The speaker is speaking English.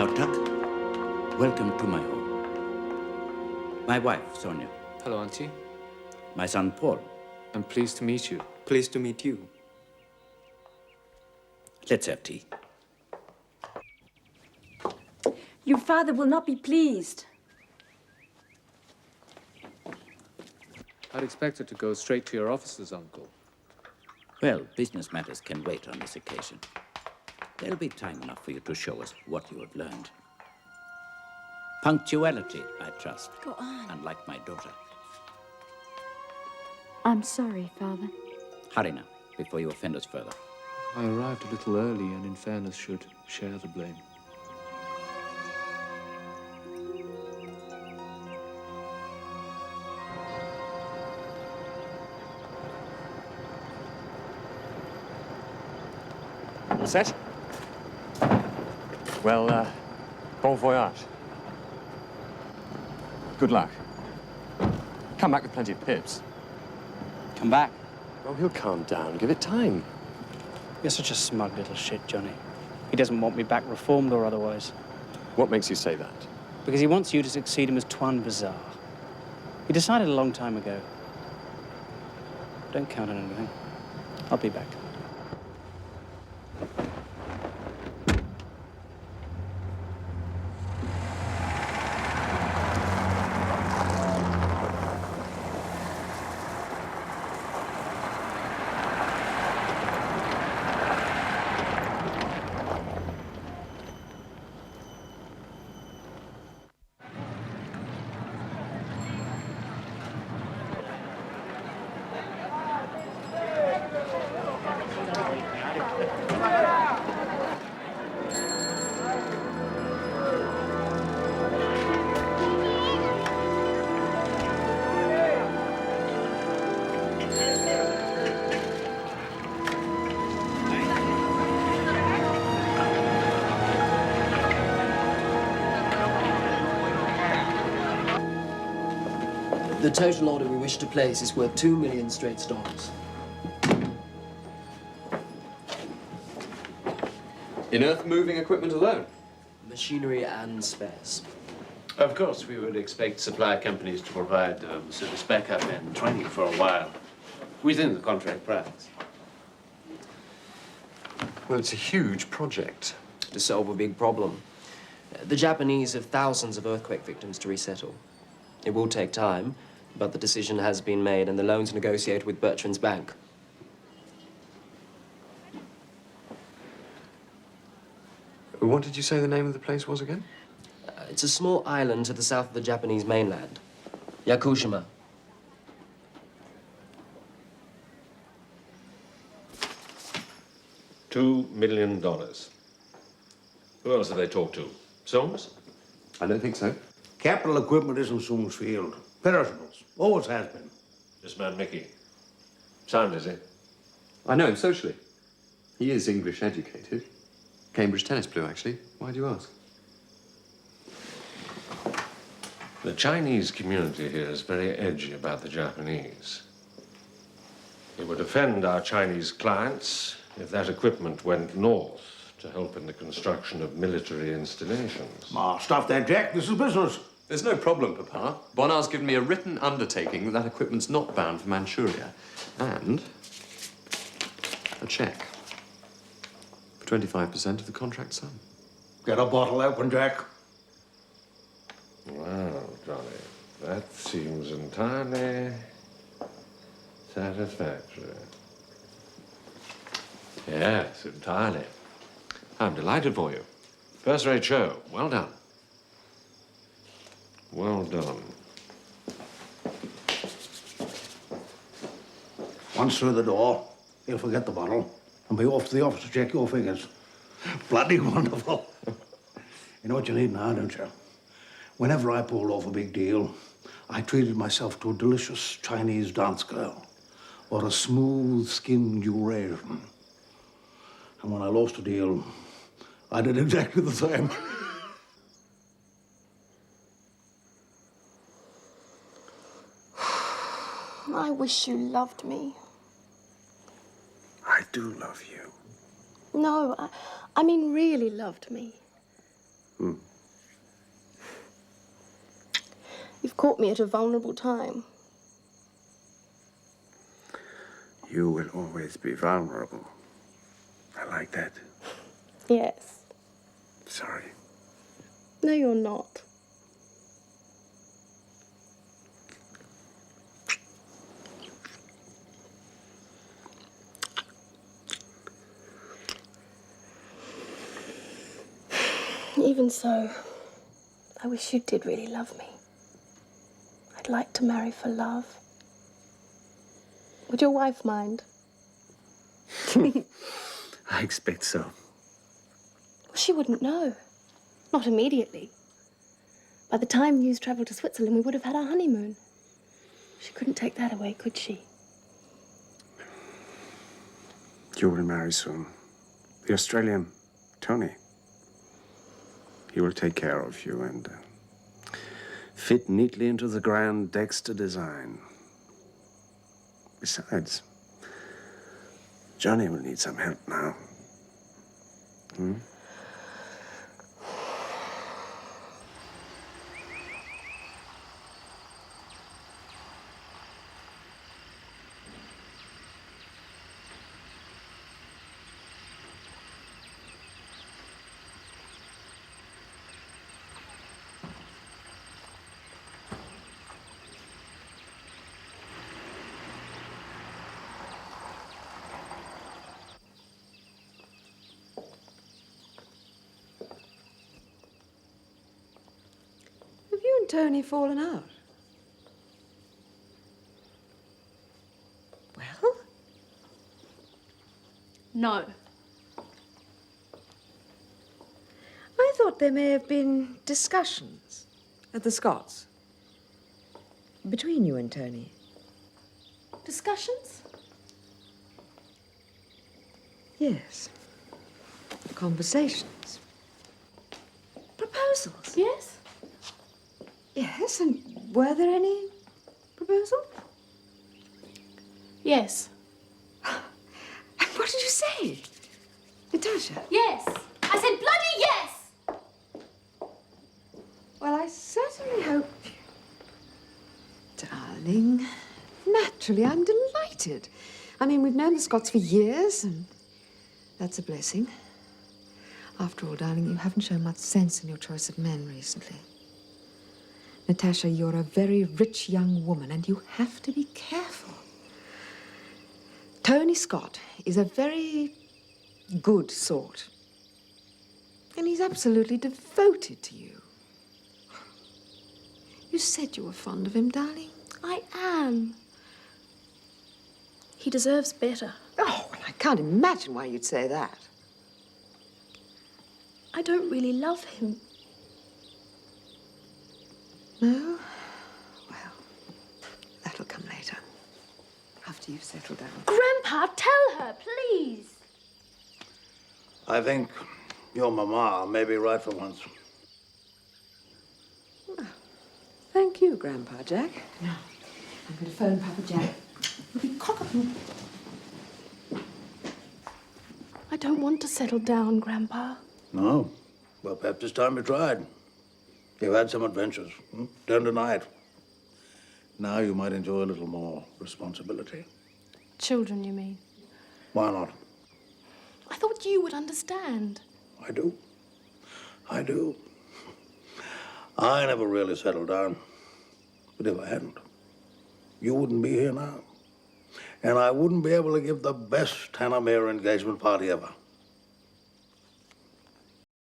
Tuck. Welcome to my home. My wife, Sonia. Hello, Auntie. My son, Paul. I'm pleased to meet you. Pleased to meet you. Let's have tea. Your father will not be pleased. I'd expect her to go straight to your offices, Uncle. Well, business matters can wait on this occasion. There'll be time enough for you to show us what you have learned. Punctuality, I trust. Go on. Unlike my daughter. I'm sorry, Father. Hurry now, before you offend us further. I arrived a little early and, in fairness, should share the blame. All set? Well, bon voyage. Good luck. Come back with plenty of pips. Come back. Oh, he'll calm down. Give it time. You're such a smug little shit, Johnny. He doesn't want me back reformed or otherwise. What makes you say that? Because he wants you to succeed him as Tuan Bazaar. He decided a long time ago. Don't count on anything. I'll be back. The total order we wish to place is worth 2 million Straits dollars. In earth-moving equipment alone? Machinery and spares. Of course, we would expect supply companies to provide service backup and training for a while, within the contract price. Well, it's a huge project. To solve a big problem. The Japanese have thousands of earthquake victims to resettle. It will take time, but the decision has been made and the loan's negotiated with Bertrand's bank. What did you say the name of the place was again? It's a small island to the south of the Japanese mainland. Yakushima. $2 million. Who else have they talked to? Soames? I don't think so. Capital equipment isn't Soames' field. Perishables. Always has been. This man, Mickey. Sound, is he? I know him socially. He is English educated. Cambridge tennis blue, actually. Why do you ask? The Chinese community here is very edgy about the Japanese. It would offend our Chinese clients if that equipment went north to help in the construction of military installations. Ah, stuff that, Jack. This is business. There's no problem, Papa. Bonnard's given me a written undertaking that that equipment's not bound for Manchuria. And a cheque for 25% of the contract sum. Get a bottle open, Jack. Well, Johnny, that seems entirely satisfactory. Yes, entirely. I'm delighted for you. First-rate show. Well done. Well done. Once through the door, he'll forget the bottle and be off to the office to check your figures. Bloody wonderful. You know what you need now, don't you? Whenever I pulled off a big deal, I treated myself to a delicious Chinese dance girl or a smooth-skinned Eurasian. And when I lost a deal, I did exactly the same. I wish you loved me. I do love you. No, I mean really loved me. You've caught me at a vulnerable time. You will always be vulnerable. I like that. Yes. Sorry. No, you're not. Even so, I wish you did really love me. I'd like to marry for love. Would your wife mind? I expect so. Well, she wouldn't know. Not immediately. By the time you've travelled to Switzerland, we would have had our honeymoon. She couldn't take that away, could she? You will marry soon. The Australian, Tony. He will take care of you and fit neatly into the grand Dexter design. Besides, Johnny will need some help now. Have you and Tony fallen out? Well? No. I thought there may have been discussions at the Scots between you and Tony. Discussions? Yes. Conversations. Proposals. Yes? Yes, and were there any proposals? Yes. And what did you say? Natasha? Yes. I said bloody yes! Well, I certainly hope... Darling, naturally, I'm delighted. I mean, we've known the Scots for years, and that's a blessing. After all, darling, you haven't shown much sense in your choice of men recently. Natasha, you're a very rich young woman, and you have to be careful. Tony Scott is a very good sort. And he's absolutely devoted to you. You said you were fond of him, darling. I am. He deserves better. Oh, well, I can't imagine why you'd say that. I don't really love him. No? Well, that'll come later. After you've settled down. Grandpa, tell her, please. I think your mama may be right for once. Thank you, Grandpa Jack. Now, I'm going to phone Papa Jack. He'll be cock-a-hoop. I don't want to settle down, Grandpa. No? Well, perhaps this time you tried. You've had some adventures. Don't deny it. Now you might enjoy a little more responsibility. Children, you mean? Why not? I thought you would understand. I do. I do. I never really settled down. But if I hadn't, you wouldn't be here now. And I wouldn't be able to give the best Tanamera engagement party ever.